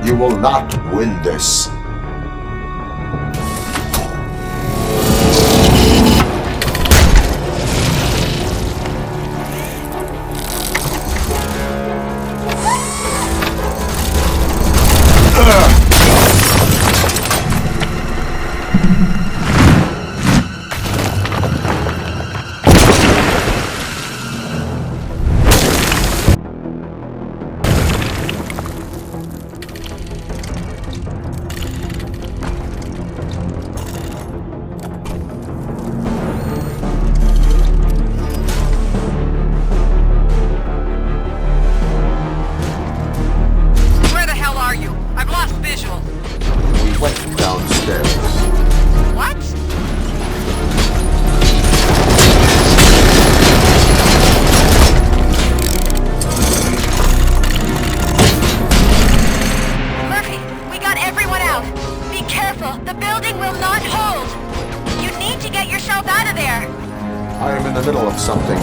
You will not win this. I am in the middle of something.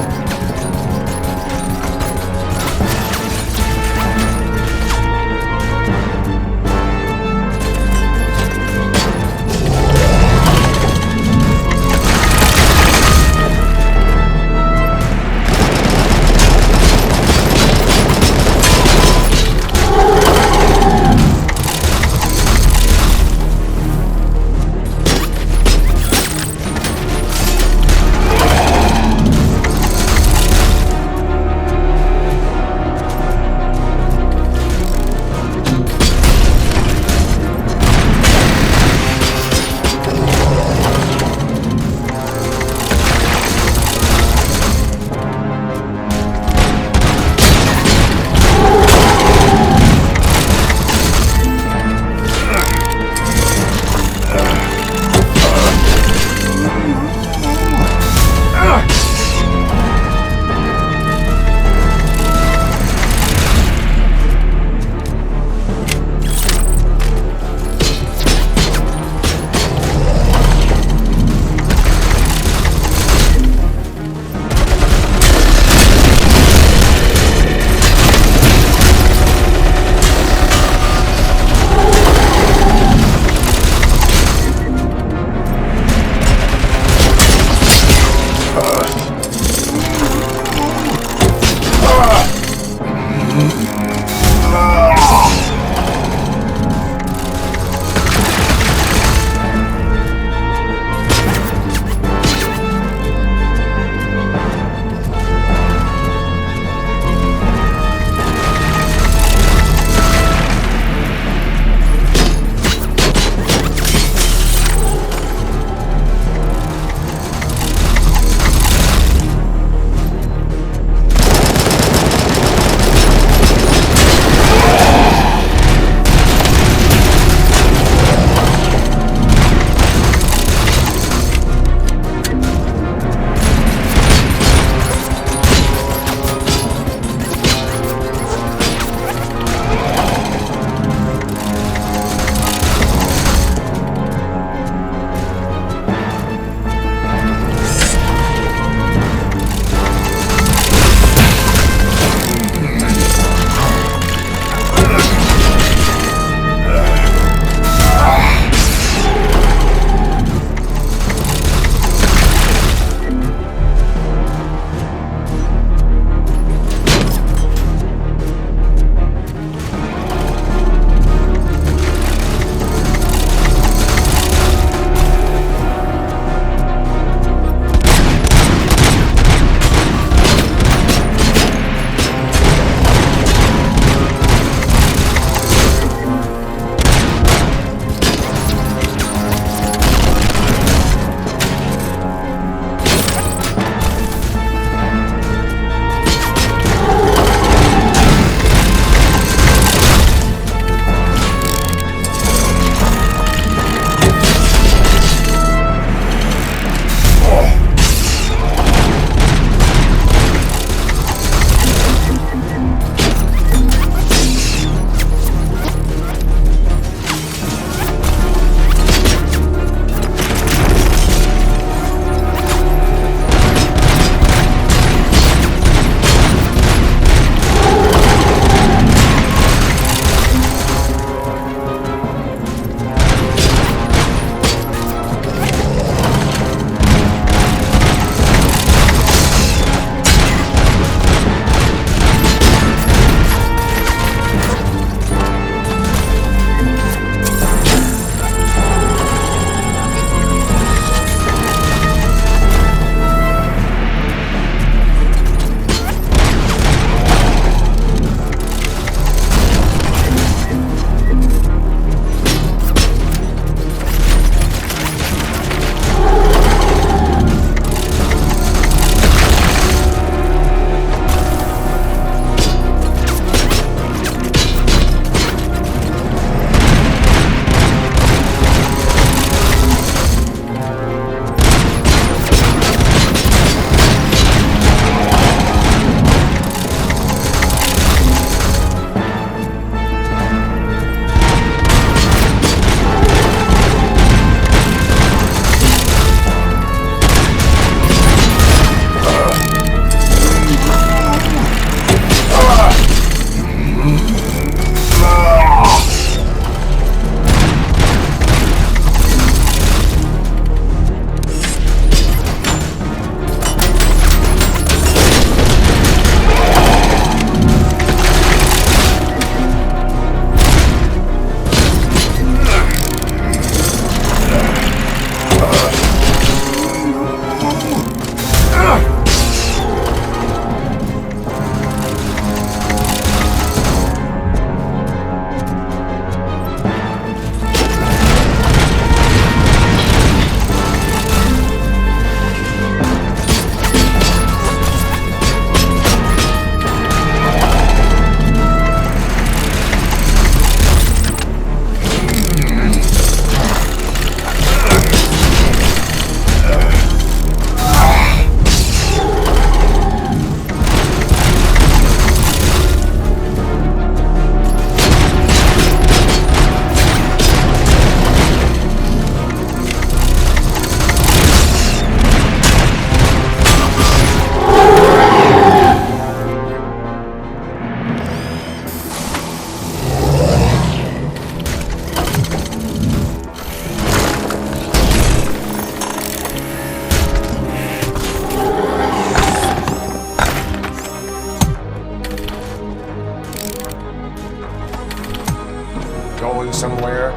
going somewhere?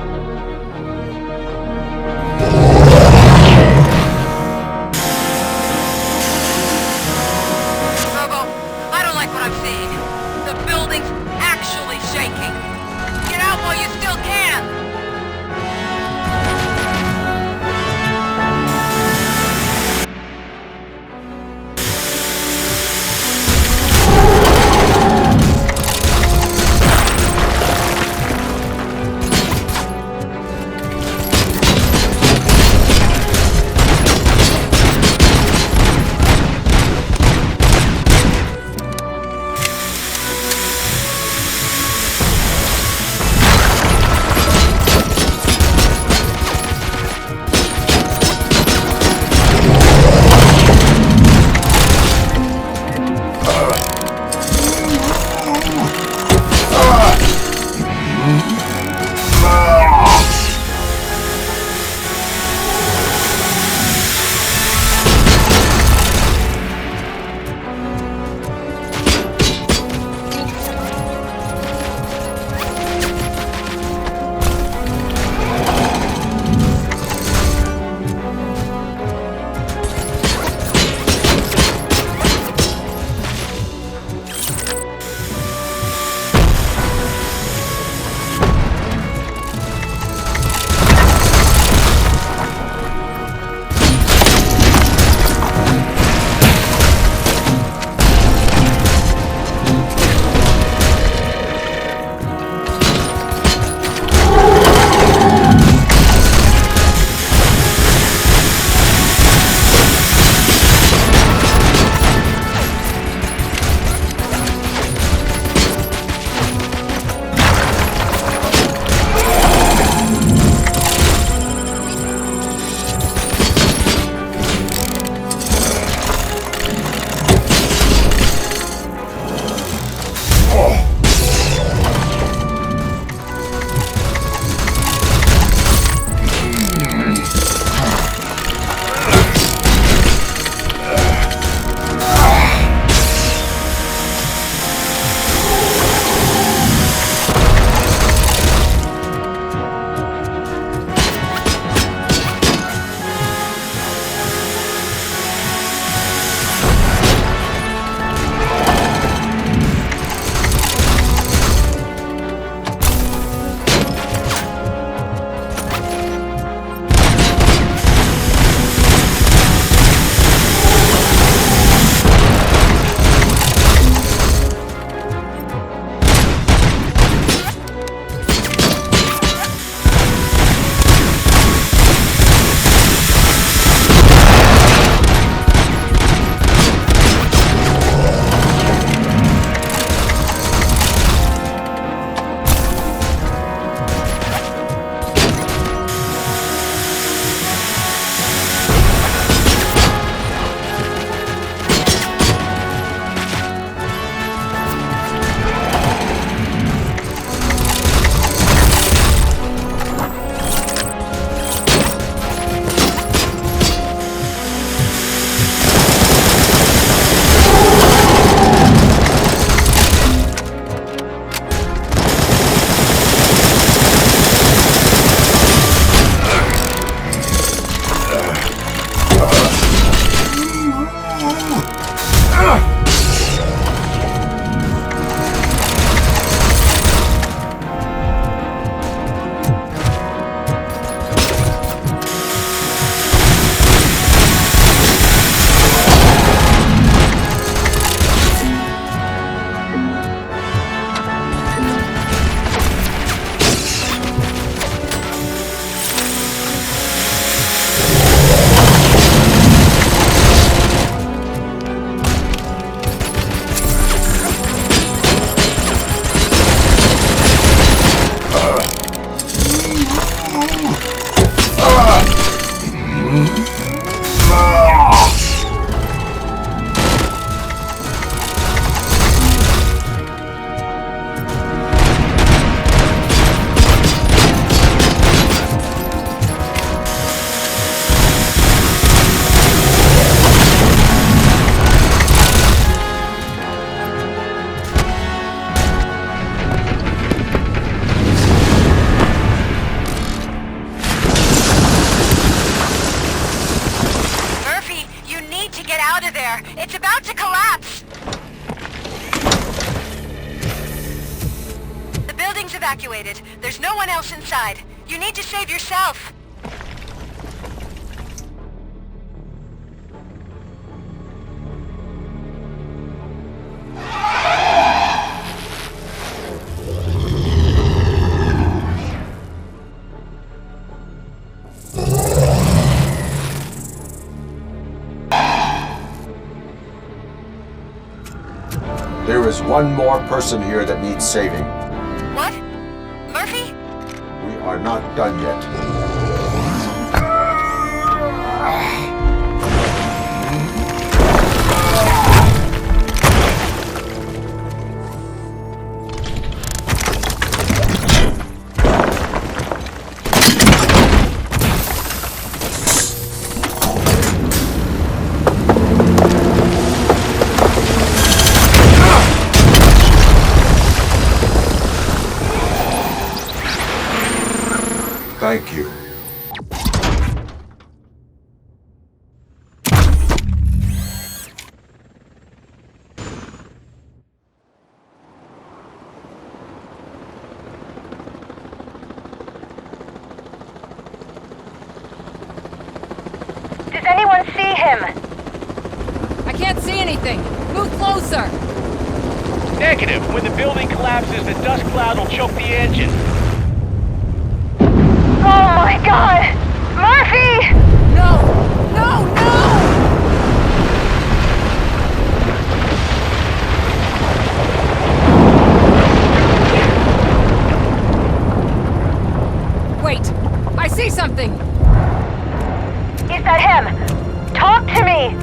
Robo, I don't like what I'm seeing. The building's actually shaking. Get out while you still can! evacuated. There's no one else inside. You need to save yourself. There is one more person here that needs saving. What? Murphy? We are not done yet. Thank you. Does anyone see him? I can't see anything. Move closer. Negative. When the building collapses, the dust cloud will choke the engine. Oh my god! Murphy! No! No! No! Wait! I see something! Is that him? Talk to me!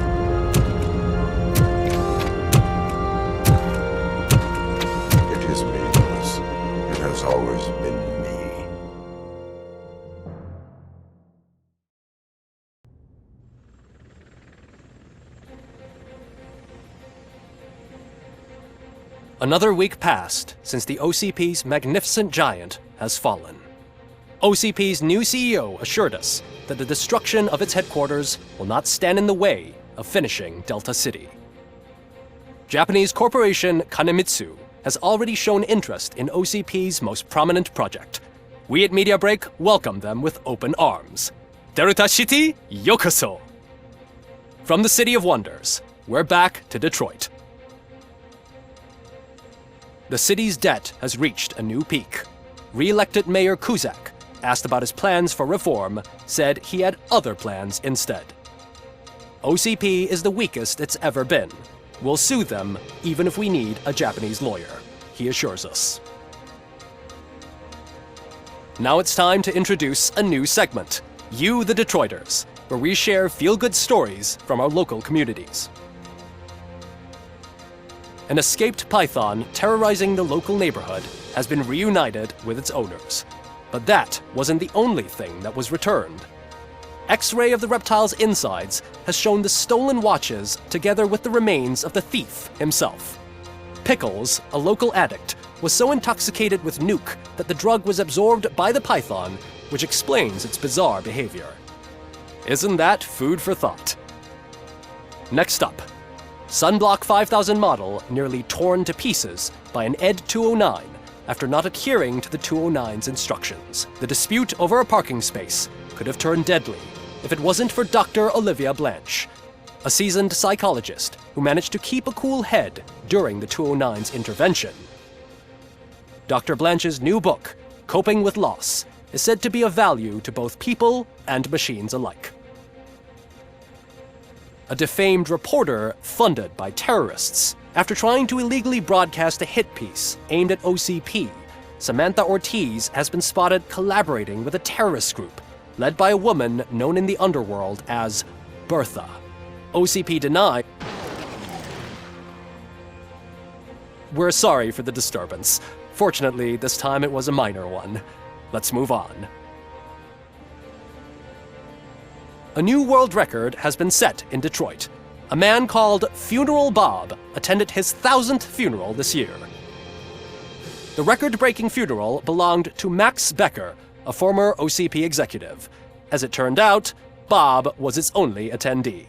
It is me, Lewis. It has always been me. Another week passed since the OCP's magnificent giant has fallen. OCP's new CEO assured us that the destruction of its headquarters will not stand in the way of finishing Delta City. Japanese corporation Kanemitsu has already shown interest in OCP's most prominent project. We at Media Break welcome them with open arms. Delta City, yokoso! From the City of Wonders, we're back to Detroit. The city's debt has reached a new peak. Re-elected Mayor Kuzak, asked about his plans for reform, said he had other plans instead. OCP is the weakest it's ever been. We'll sue them even if we need a Japanese lawyer, he assures us. Now it's time to introduce a new segment, You the Detroiters, where we share feel-good stories from our local communities. An escaped python terrorizing the local neighborhood has been reunited with its owners. But that wasn't the only thing that was returned. X-ray of the reptile's insides has shown the stolen watches together with the remains of the thief himself. Pickles, a local addict, was so intoxicated with nuke that the drug was absorbed by the python, which explains its bizarre behavior. Isn't that food for thought? Next up, Sunblock 5000 model nearly torn to pieces by an ED 209 after not adhering to the 209's instructions. The dispute over a parking space could have turned deadly if it wasn't for Dr. Olivia Blanche, a seasoned psychologist who managed to keep a cool head during the 209's intervention. Dr. Blanche's new book, Coping with Loss, is said to be of value to both people and machines alike. A defamed reporter funded by terrorists. After trying to illegally broadcast a hit piece aimed at OCP, Samantha Ortiz has been spotted collaborating with a terrorist group led by a woman known in the underworld as Bertha. OCP denied. We're sorry for the disturbance. Fortunately, this time it was a minor one. Let's move on. A new world record has been set in Detroit. A man called Funeral Bob attended his 1000th funeral this year. The record-breaking funeral belonged to Max Becker, a former OCP executive. As it turned out, Bob was its only attendee.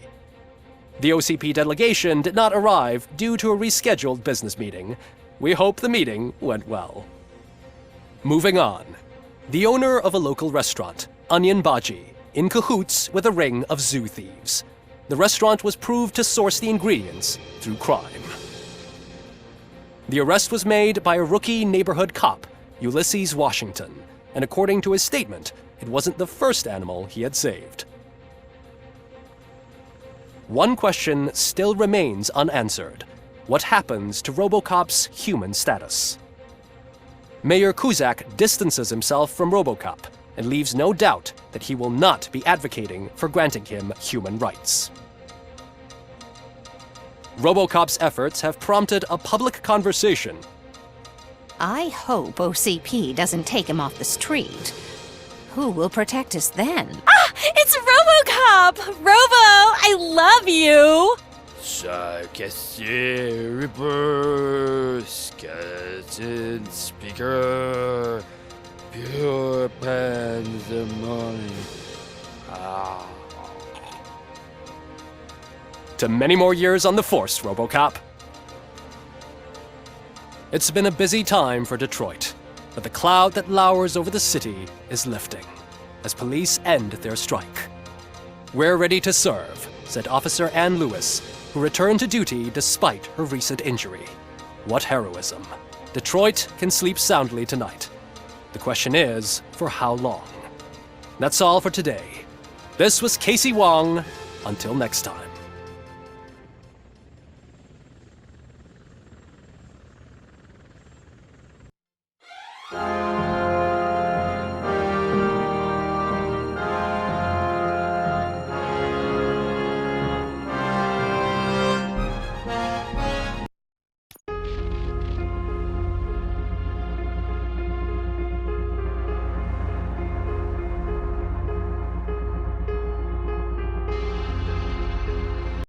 The OCP delegation did not arrive due to a rescheduled business meeting. We hope the meeting went well. Moving on. The owner of a local restaurant, Onion Baji, in cahoots with a ring of zoo thieves. The restaurant was proved to source the ingredients through crime. The arrest was made by a rookie neighborhood cop, Ulysses Washington, and according to his statement, it wasn't the first animal he had saved. One question still remains unanswered. What happens to Robocop's human status? Mayor Kuzak distances himself from Robocop and leaves no doubt that he will not be advocating for granting him human rights. Robocop's efforts have prompted a public conversation. I hope OCP doesn't take him off the street. Who will protect us then? Ah! It's Robocop! Robo, I love you! Reaper, skeleton speaker, pure pandemonium. To many more years on the force, Robocop. It's been a busy time for Detroit, but the cloud that lowers over the city is lifting as police end their strike. We're ready to serve, said Officer Ann Lewis, who returned to duty despite her recent injury. What heroism. Detroit can sleep soundly tonight. The question is, for how long? That's all for today. This was Casey Wong. Until next time.